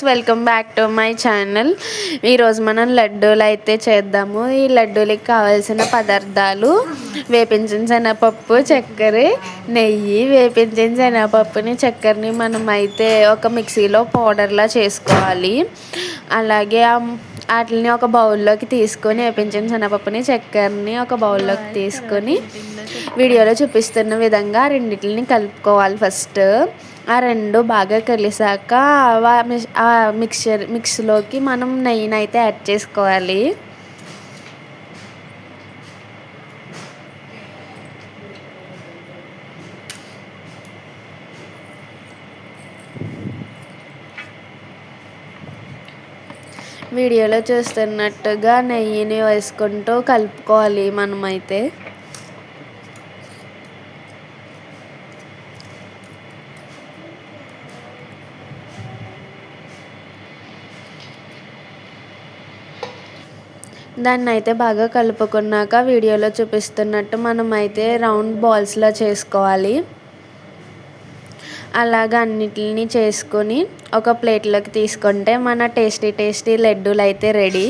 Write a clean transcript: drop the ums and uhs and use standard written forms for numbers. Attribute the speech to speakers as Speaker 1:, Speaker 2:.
Speaker 1: Welcome back to my channel. ఈరోజు మనం లడ్డూలు అయితే చేద్దాము. ఈ లడ్డూలకి కావాల్సిన పదార్థాలు వేపించిన శనగపప్పు, చక్కెర, నెయ్యి. వేపించిన శనగపప్పుని చక్కెరని మనం అయితే ఒక మిక్సీలో పౌడర్లా చేసుకోవాలి. అలాగే వాటిని ఒక బౌల్లోకి తీసుకొని వేపించిన శనగపప్పుని చక్కెరని ఒక బౌల్లోకి తీసుకొని వీడియోలో చూపిస్తున్న విధంగా రెండింటిని కలుపుకోవాలి. ఫస్ట్ ఆ రెండు బాగా కలిసాక ఆ మిక్స్లోకి మనం నెయ్యిని అయితే యాడ్ చేసుకోవాలి. వీడియోలో చూస్తున్నట్టుగా నెయ్యిని వేసుకుంటూ కలుపుకోవాలి మనమైతే. దాన్ని అయితే బాగా కలుపుకున్నాక వీడియోలో చూపిస్తున్నట్టు మనం అయితే రౌండ్ బాల్స్లో చేసుకోవాలి. అలాగా అన్నిటిని చేసుకొని ఒక ప్లేట్లోకి తీసుకుంటే మన టేస్టీ లడ్డూలు అయితే రెడీ.